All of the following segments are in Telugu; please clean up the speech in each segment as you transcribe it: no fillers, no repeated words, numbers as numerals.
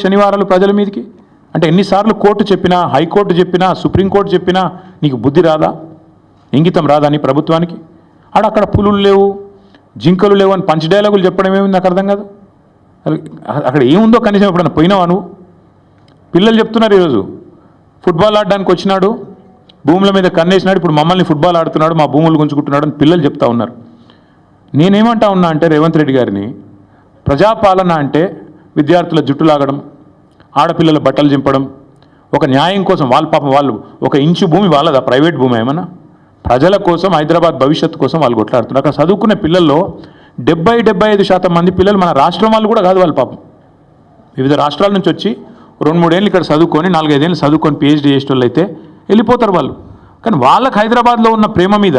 శనివారాలు ప్రజల మీదకి అంటే ఎన్నిసార్లు కోర్టు చెప్పినా హైకోర్టు చెప్పినా సుప్రీంకోర్టు చెప్పినా నీకు బుద్ధి రాదా, ఇంగితం రాదా నీ ప్రభుత్వానికి? అక్కడ పులులు లేవు, జింకలు లేవు అని పంచ్ డైలాగులు చెప్పడం ఏమింది నాకు అర్థం కాదు. అక్కడ ఏముందో కనీసం ఎప్పుడన్నా పోయినావా నువ్వు? పిల్లలు చెప్తున్నారు ఈరోజు ఫుట్బాల్ ఆడడానికి వచ్చినాడు, భూముల మీద కన్నేసినాడు, ఇప్పుడు మమ్మల్ని ఫుట్బాల్ ఆడుతున్నాడు, మా భూములు గుంజుకుంటున్నాడు అని పిల్లలు చెప్తా ఉన్నారు. నేనేమంటా ఉన్నా అంటే రేవంత్ రెడ్డి గారిని, ప్రజాపాలన అంటే విద్యార్థుల జుట్టు లాగడం, ఆడపిల్లల బట్టలు చింపడం, ఒక న్యాయం కోసం వాళ్ళ పాపం వాళ్ళు ఒక ఇంచు భూమి వాళ్ళదా, ప్రైవేట్ భూమి ఏమన్నా? ప్రజల కోసం, హైదరాబాద్ భవిష్యత్తు కోసం వాళ్ళు కొట్లాడుతున్నారు. అక్కడ చదువుకునే పిల్లల్లో 70-75% మంది పిల్లలు మన రాష్ట్రం వాళ్ళు కూడా కాదు. వాళ్ళ పాపం వివిధ రాష్ట్రాల నుంచి వచ్చి 2-3 ఏళ్ళు ఇక్కడ చదువుకొని 4-5 ఏళ్ళు చదువుకొని పిహెచ్డీ చేసే వాళ్ళు అయితే వెళ్ళిపోతారు వాళ్ళు. కానీ వాళ్ళకి హైదరాబాద్లో ఉన్న ప్రేమ మీద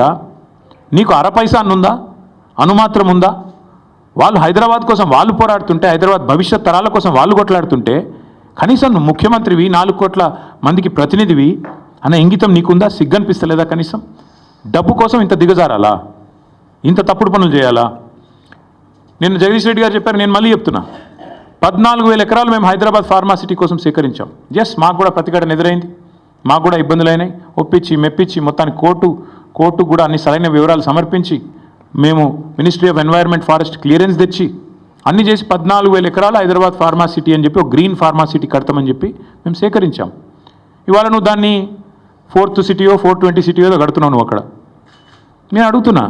నీకు అరపైసా ఉందా, అనుమాత్రం ఉందా? వాళ్ళు హైదరాబాద్ కోసం వాళ్ళు పోరాడుతుంటే, హైదరాబాద్ భవిష్యత్ తరాల కోసం వాళ్ళు కొట్లాడుతుంటే కనీసం నువ్వు ముఖ్యమంత్రివి, 4 కోట్ల మందికి ప్రతినిధివి అన్న ఇంగితం నీకుందా? సిగ్గనిపిస్తలేదా? కనీసం డబ్బు కోసం ఇంత దిగజారాలా, ఇంత తప్పుడు పనులు చేయాలా? నేను జగదీష్ రెడ్డి గారు చెప్పారు, నేను మళ్ళీ చెప్తున్నా, 14,000 ఎకరాలు మేము హైదరాబాద్ ఫార్మాసిటీ కోసం సేకరించాం. ఎస్, మాకు కూడా ప్రతిఘటన ఎదురైంది, మాకు కూడా ఇబ్బందులు అయినాయి. ఒప్పించి మెప్పించి మొత్తానికి కోర్టు కూడా అన్ని సరైన వివరాలు సమర్పించి మేము ministry of environment forest clearance తెచ్చి అన్ని చేసి 14,000 ఎకరాలు హైదరాబాద్ ఫార్మాసిటీ అని చెప్పి ఒక గ్రీన్ ఫార్మాసిటీ కడతామని చెప్పి మేము సేకరించాం. ఇవాళ నువ్వు దాన్ని 4th సిటీయో 420 సిటీయో కడుతున్నావు నువ్వు అక్కడ. నేను అడుగుతున్నా,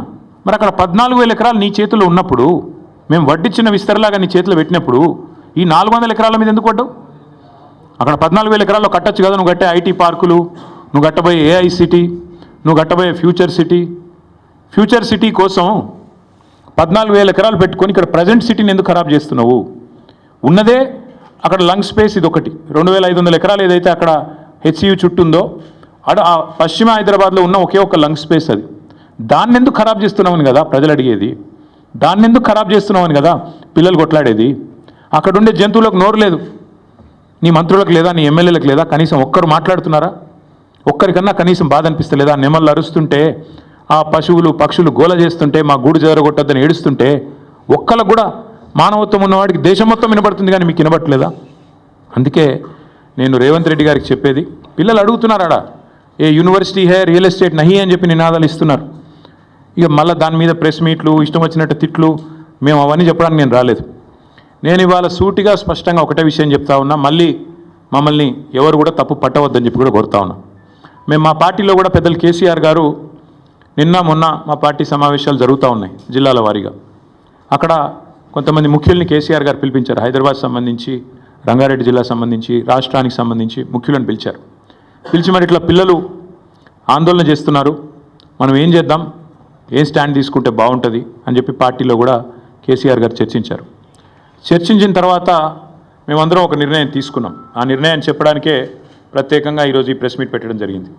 మరి అక్కడ 14,000 ఎకరాలు నీ చేతిలో ఉన్నప్పుడు, మేము వడ్డిచ్చిన విస్తరలాగా నీ చేతిలో పెట్టినప్పుడు ఈ 400 ఎకరాల మీద ఎందుకు పడ్డావు? అక్కడ 14,000 ఎకరాల్లో కట్టచ్చు కదా. నువ్వు కట్టే ఐటీ పార్కులు, నువ్వు కట్టబోయే ఏఐ సిటీ, నువ్వు కట్టబోయే ఫ్యూచర్ సిటీ కోసం 14,000 ఎకరాలు పెట్టుకొని ఇక్కడ ప్రజెంట్ సిటీని ఎందుకు ఖరాబ్ చేస్తున్నావు? ఉన్నదే అక్కడ లంగ్ స్పేస్ ఇది ఒకటి, 2,500 ఎకరాలు ఏదైతే అక్కడ హెచ్సియు చుట్టూ ఉందో ఆ పశ్చిమ హైదరాబాద్లో ఉన్న ఒకే ఒక లంగ్ స్పేస్ అది. దాన్ని ఎందుకు ఖరాబ్ చేస్తున్నామని కదా ప్రజలు అడిగేది. దాన్ని ఎందుకు ఖరాబ్ చేస్తున్నామని కదా పిల్లలు కొట్లాడేది. అక్కడ ఉండే జంతువులకు నోరు లేదు, నీ మంత్రులకు లేదా, నీ ఎమ్మెల్యేలకు లేదా? కనీసం ఒక్కరు మాట్లాడుతున్నారా? ఒక్కరికన్నా కనీసం బాధ అనిపిస్తలేదా? నెమళ్ళు అరుస్తుంటే, ఆ పశువులు పక్షులు గోల చేస్తుంటే, మా గూడు జరగొట్టద్దని ఏడుస్తుంటే ఒక్కళ్ళకు కూడా మానవత్వం ఉన్నవాడికి దేశం మొత్తం వినబడుతుంది, కానీ మీకు వినబట్టలేదా? అందుకే నేను రేవంత్ రెడ్డి గారికి చెప్పేది, పిల్లలు అడుగుతున్నారాడా, ఏ యూనివర్సిటీ హే, రియల్ ఎస్టేట్ నహి అని చెప్పి నినాదాలు ఇస్తున్నారు. ఇక మళ్ళీ దాని మీద ప్రెస్ మీట్లు, ఇష్టం వచ్చినట్టు తిట్లు, మేము అవన్నీ చెప్పడానికి నేను రాలేదు. నేను ఇవాళ సూటిగా స్పష్టంగా ఒకటే విషయం చెప్తా ఉన్నా, మళ్ళీ మమ్మల్ని ఎవరు కూడా తప్పు పట్టవద్దని చెప్పి కూడా కోరుతా ఉన్నా. మేము మా పార్టీలో కూడా పెద్దలు కేసీఆర్ గారు నిన్న మొన్న మా పార్టీ సమావేశాలు జరుగుతూ ఉన్నాయి జిల్లాల వారీగా. అక్కడ కొంతమంది ముఖ్యుల్ని కేసీఆర్ గారు పిలిపించారు. హైదరాబాద్ సంబంధించి, రంగారెడ్డి జిల్లా సంబంధించి, రాష్ట్రానికి సంబంధించి ముఖ్యులను పిలిచారు. పిలిచి మరి ఇట్లా పిల్లలు ఆందోళన చేస్తున్నారు, మనం ఏం చేద్దాం, ఏం స్టాండ్ తీసుకుంటే బాగుంటుంది అని చెప్పి పార్టీలో కూడా కేసీఆర్ గారు చర్చించారు. చర్చించిన తర్వాత మేమందరం ఒక నిర్ణయం తీసుకున్నాం. ఆ నిర్ణయాన్ని చెప్పడానికే ప్రత్యేకంగా ఈరోజు ఈ ప్రెస్ మీట్ పెట్టడం జరిగింది.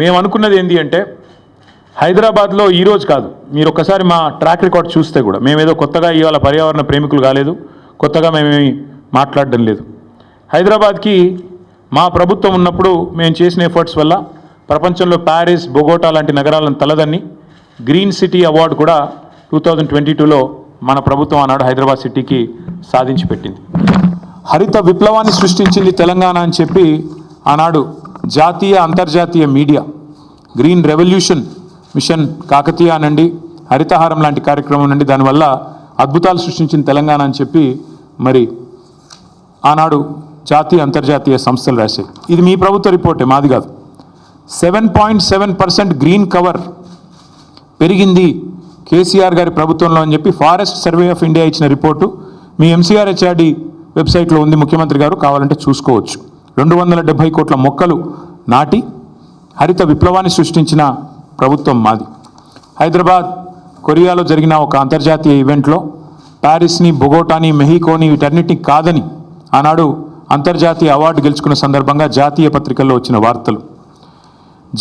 మేము అనుకున్నది ఏంటి అంటే, హైదరాబాద్లో ఈరోజు కాదు, మీరు ఒక్కసారి మా ట్రాక్ రికార్డ్ చూస్తే కూడా, మేమేదో కొత్తగా ఇవాళ పర్యావరణ ప్రేమికులు కాలేదు, కొత్తగా మేమేమి మాట్లాడడం లేదు. హైదరాబాద్కి మా ప్రభుత్వం ఉన్నప్పుడు మేము చేసిన ఎఫర్ట్స్ వల్ల ప్రపంచంలో ప్యారిస్, బొగోటా లాంటి నగరాలను తలదన్ని గ్రీన్ సిటీ అవార్డు కూడా 2022లో మన ప్రభుత్వం ఆనాడు హైదరాబాద్ సిటీకి సాధించి పెట్టింది. హరిత విప్లవాన్ని సృష్టించింది తెలంగాణ అని చెప్పి ఆనాడు జాతీయ అంతర్జాతీయ media green revolution mission Kakatiya అనండి, హరితహారం లాంటి కార్యక్రమం నుండి దానివల్ల అద్భుతాలు సృష్టించిన తెలంగాణ అని చెప్పి మరి ఆనాడు జాతీయ అంతర్జాతీయ సంస్థలు రాశాయి. ఇది మీ ప్రభుత్వ రిపోర్టే, మాది కాదు. 7.7% గ్రీన్ కవర్ పెరిగింది కేసీఆర్ గారి ప్రభుత్వంలో అని చెప్పి ఫారెస్ట్ సర్వే ఆఫ్ ఇండియా ఇచ్చిన రిపోర్టు మీ MCRHRD వెబ్సైట్లో ఉంది, ముఖ్యమంత్రి గారు కావాలంటే చూసుకోవచ్చు. 270 కోట్ల మొక్కలు నాటి హరిత విప్లవాన్ని సృష్టించిన ప్రభుత్వం మాది. హైదరాబాద్, కొరియాలో జరిగిన ఒక అంతర్జాతీయ ఈవెంట్లో ప్యారిస్ని, బొగోటాని, మెహికోని వీటన్నిటిని కాదని ఆనాడు అంతర్జాతీయ అవార్డు గెలుచుకున్న సందర్భంగా జాతీయ పత్రికల్లో వచ్చిన వార్తలు.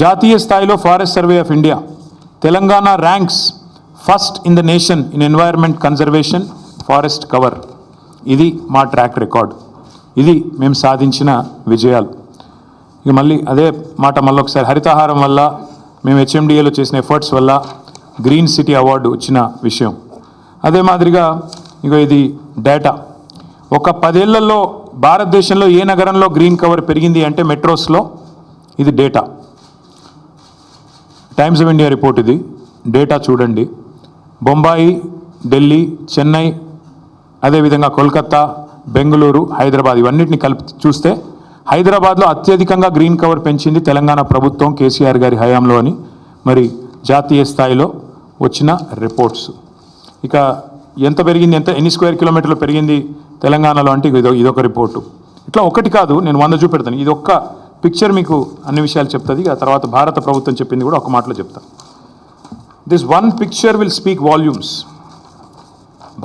జాతీయ స్థాయిలో forest survey of India Telangana ranks first in the nation in environment conservation forest cover. ఇది మా ట్రాక్ రికార్డ్, ఇది మేము సాధించిన విజయాలు. ఇక మళ్ళీ అదే మాట మళ్ళీ ఒకసారి, హరితహారం వల్ల మేము HMDAలో చేసిన ఎఫర్ట్స్ వల్ల గ్రీన్ సిటీ అవార్డు వచ్చిన విషయం. అదే మాదిరిగా ఇక ఇది డేటా, ఒక 10 ఏళ్లలో భారతదేశంలో ఏ నగరంలో గ్రీన్ కవర్ పెరిగింది అంటే మెట్రోస్లో. ఇది data, times of India report. ఇది డేటా చూడండి. బొంబాయి, ఢిల్లీ, చెన్నై, అదేవిధంగా కోల్కతా, బెంగళూరు, హైదరాబాద్ ఇవన్నిటిని కలిపి చూస్తే హైదరాబాద్లో అత్యధికంగా గ్రీన్ కవర్ పెంచింది తెలంగాణ ప్రభుత్వం కేసీఆర్ గారి హయాంలో అని మరి జాతీయ స్థాయిలో వచ్చిన రిపోర్ట్స్. ఇక ఎంత పెరిగింది, ఎన్ని స్క్వేర్ కిలోమీటర్లు పెరిగింది తెలంగాణలో అంటే ఇదొక రిపోర్టు. ఇట్లా ఒకటి కాదు, నేను 100 చూపెడతాను. ఇది ఒక్క పిక్చర్ మీకు అన్ని విషయాలు చెప్తుంది. ఆ తర్వాత భారత ప్రభుత్వం చెప్పింది కూడా ఒక మాటలో చెప్తాను. This one picture will speak volumes.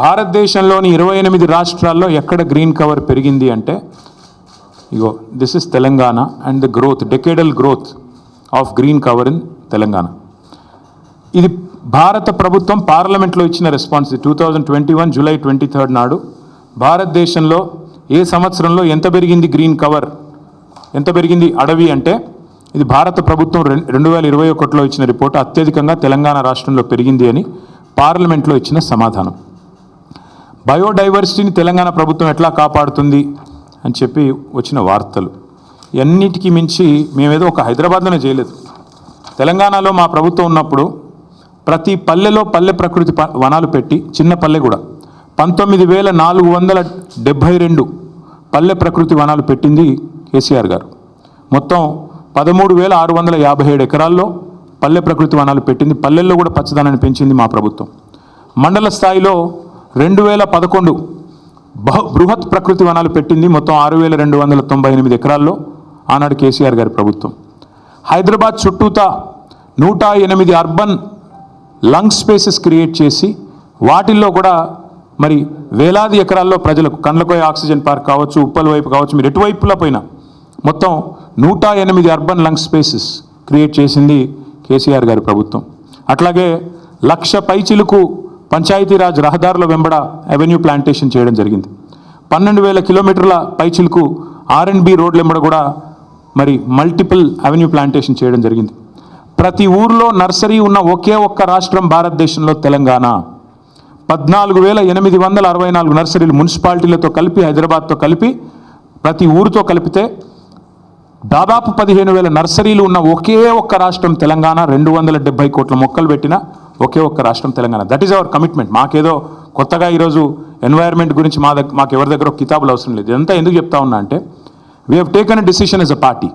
భారతదేశంలోని 28 రాష్ట్రాల్లో ఎక్కడ గ్రీన్ కవర్ పెరిగింది అంటే ఇగో this is Telangana and the growth, decadal growth of green cover in Telangana. ఇది భారత ప్రభుత్వం పార్లమెంట్లో ఇచ్చిన రెస్పాన్స్. 2021 జూలై 23 నాడు భారతదేశంలో ఏ సంవత్సరంలో ఎంత పెరిగింది గ్రీన్ కవర్, ఎంత పెరిగింది అడవి అంటే ఇది భారత ప్రభుత్వం 2021లో ఇచ్చిన రిపోర్టు. అత్యధికంగా తెలంగాణ రాష్ట్రంలో పెరిగింది అని పార్లమెంట్లో ఇచ్చిన సమాధానం. బయోడైవర్సిటీని తెలంగాణ ప్రభుత్వం ఎట్లా కాపాడుతుంది అని చెప్పి వచ్చిన వార్తలు. అన్నిటికీ మించి మేమేదో ఒక హైదరాబాద్లోనే చేయలేదు. తెలంగాణలో మా ప్రభుత్వం ఉన్నప్పుడు ప్రతి పల్లెలో పల్లె ప్రకృతి వనాలు పెట్టి, చిన్న పల్లె కూడా 19,472 పల్లె ప్రకృతి వనాలు పెట్టింది కేసీఆర్ గారు. మొత్తం 13,657 ఎకరాల్లో పల్లె ప్రకృతి వనాలు పెట్టింది. పల్లెల్లో కూడా పచ్చదనాన్ని పెంచింది మా ప్రభుత్వం. మండల స్థాయిలో 2011 బృహత్ ప్రకృతి వనాలు పెట్టింది. మొత్తం 6,298 ఎకరాల్లో ఆనాడు కేసీఆర్ గారి ప్రభుత్వం. హైదరాబాద్ చుట్టూతా 108 అర్బన్ లంగ్ స్పేసెస్ క్రియేట్ చేసి వాటిల్లో కూడా మరి వేలాది ఎకరాల్లో ప్రజలకు కండ్లకోయ ఆక్సిజన్ పార్క్ కావచ్చు, ఉప్పల్ వైపు కావచ్చు, మీరు ఎటువైపులా పోయినా మొత్తం 108 అర్బన్ లంగ్ స్పేసెస్ క్రియేట్ చేసింది కేసీఆర్ గారి ప్రభుత్వం. అట్లాగే 1,00,000 పైచిలుకు పంచాయతీరాజ్ రహదారుల వెంబడ అవెన్యూ ప్లాంటేషన్ చేయడం జరిగింది. 12,000 కిలోమీటర్ల పైచిలుకు R&B రోడ్ల వెంబడ కూడా మరి మల్టిపుల్ అవెన్యూ ప్లాంటేషన్ చేయడం జరిగింది. ప్రతి ఊర్లో నర్సరీ ఉన్న ఒకే ఒక్క రాష్ట్రం భారతదేశంలో తెలంగాణ. 14,864 నర్సరీలు మున్సిపాలిటీలతో కలిపి, హైదరాబాద్తో కలిపి, ప్రతి ఊరితో కలిపితే దాదాపు 15,000 నర్సరీలు ఉన్న ఒకే ఒక్క రాష్ట్రం తెలంగాణ. 270 కోట్ల మొక్కలు పెట్టిన ఒకే ఒక్క రాష్ట్రం Telangana. That is our commitment. మాకేదో కొత్తగా ఈరోజు ఎన్వైర్న్మెంట్ గురించి మాకు ఎవరి దగ్గర కితాబులు అవసరం లేదు. ఇదంతా ఎందుకు చెప్తా ఉన్నా అంటే we have taken a decision yes a party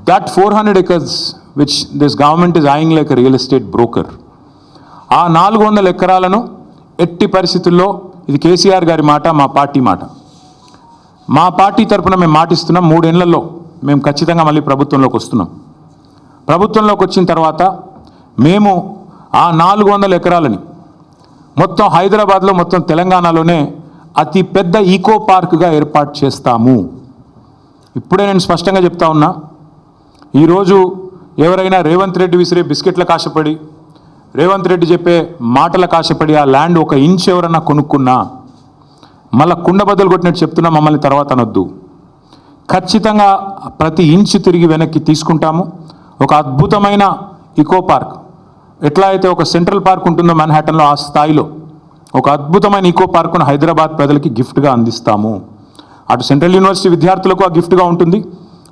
that 400 acres which this government is eyeing like a real estate broker, ఆ 400 ఎకరాలను ఎట్టి పరిస్థితుల్లో, ఇది కేసీఆర్ గారి మాట, మా పార్టీ మాట, మా పార్టీ తరఫున మేము మాటిస్తున్నాం, 3 ఏళ్లలో మేము ఖచ్చితంగా మళ్ళీ ప్రభుత్వంలోకి వస్తున్నాం. ప్రభుత్వంలోకి వచ్చిన తర్వాత మేము ఆ 400 ఎకరాలని మొత్తం హైదరాబాద్లో, మొత్తం తెలంగాణలోనే అతి పెద్ద ఈకో పార్క్గా ఏర్పాటు చేస్తాము. ఇప్పుడే నేను స్పష్టంగా చెప్తా ఉన్నా, ఈరోజు ఎవరైనా రేవంత్ రెడ్డి విసిరే బిస్కెట్లకు ఆశపడి, రేవంత్ రెడ్డి చెప్పే మాటలకు ఆశపడి ఆ ల్యాండ్ 1 ఇంచ్ ఎవరన్నా కొనుక్కున్నా మళ్ళీ కుండ బద్దలు కొట్టినట్టు చెప్తున్నా, మమ్మల్ని తర్వాత అనొద్దు. ఖచ్చితంగా ప్రతి ఇంచ్ తిరిగి వెనక్కి తీసుకుంటాము. ఒక అద్భుతమైన ఈకో పార్క్, ఎట్లా అయితే ఒక సెంట్రల్ పార్క్ ఉంటుందో మ్యాన్హాటన్లో, ఆ స్థాయిలో ఒక అద్భుతమైన ఈకో పార్కును హైదరాబాద్ ప్రజలకి గిఫ్ట్గా అందిస్తాము. అటు సెంట్రల్ యూనివర్సిటీ విద్యార్థులకు ఆ గిఫ్ట్గా ఉంటుంది,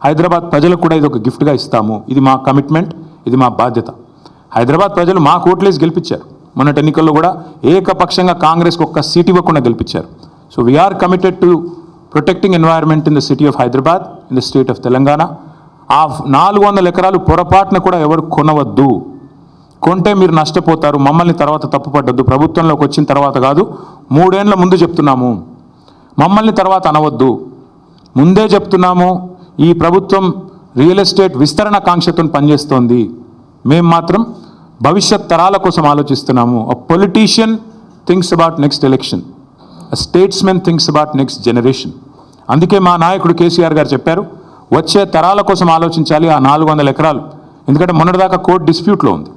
హైదరాబాద్ ప్రజలకు కూడా ఇది ఒక గిఫ్ట్గా ఇస్తాము. ఇది మా కమిట్మెంట్, ఇది మా బాధ్యత. హైదరాబాద్ ప్రజలు మా ఓట్లేసి గెలిపించారు. మొన్నటి ఎన్నికల్లో కూడా ఏకపక్షంగా కాంగ్రెస్కి 1 సీట్ ఇవ్వకుండా గెలిపించారు. So we are committed to protecting environment in the city of Hyderabad, in the state of Telangana. ఆ 400 ఎకరాలు పొరపాటున కూడా ఎవరు కొనవద్దు. కొంటే మీరు నష్టపోతారు. మమ్మల్ని తర్వాత తప్పుపడ్డద్దు. ప్రభుత్వంలోకి వచ్చిన తర్వాత కాదు, 3 ఏళ్ల ముందు చెప్తున్నాము. మమ్మల్ని తర్వాత అనవద్దు. ముందే చెప్తున్నాము, ఈ ప్రభుత్వం రియల్ ఎస్టేట్ విస్తరణ కాంక్షతో పనిచేస్తోంది. మేము మాత్రం భవిష్యత్ తరాల కోసం ఆలోచిస్తున్నాము. A politician thinks about next election, a statesmen thinks about next generation. అందుకే మా నాయకుడు కేసీఆర్ గారు చెప్పారు, వచ్చే తరాల కోసం ఆలోచించాలి ఆ 400 ఎకరాలు. ఎందుకంటే మొన్నటిదాకా కోర్టు డిస్ప్యూట్లో ఉంది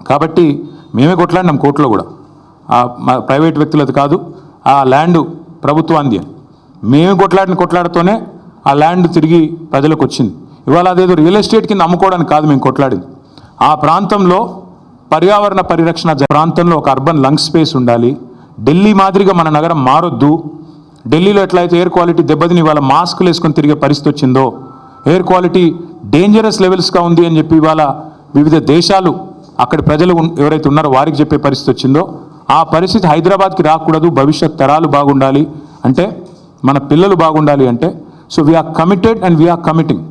కాబట్టి మేమే కొట్లాడినాం కోర్టులో కూడా. ప్రైవేట్ వ్యక్తులది కాదు, ఆ ల్యాండ్ ప్రభుత్వాంది అని మేము కొట్లాడుతూనే ఆ ల్యాండ్ తిరిగి ప్రజలకు వచ్చింది. ఇవాళ అదేదో రియల్ ఎస్టేట్ కింద అమ్ముకోవడానికి కాదు మేము కొట్లాడింది. ఆ ప్రాంతంలో పర్యావరణ పరిరక్షణ ప్రాంతంలో ఒక అర్బన్ లంగ్ స్పేస్ ఉండాలి. ఢిల్లీ మాదిరిగా మన నగరం మారొద్దు. ఢిల్లీలో ఎట్లయితే ఎయిర్ క్వాలిటీ దెబ్బతిని ఇవాళ మాస్కులు వేసుకొని తిరిగే పరిస్థితి వచ్చిందో, ఎయిర్ క్వాలిటీ డేంజరస్ లెవెల్స్గా ఉంది అని చెప్పి ఇవాళ వివిధ దేశాలు అక్కడి ప్రజలు ఎవరైతే ఉన్నారో వారికి చెప్పే పరిస్థితి వచ్చిందో, ఆ పరిస్థితి హైదరాబాద్కి రాకూడదు. భవిష్యత్ తరాలు బాగుండాలి అంటే, మన పిల్లలు బాగుండాలి అంటే, so we are committed and we are committing.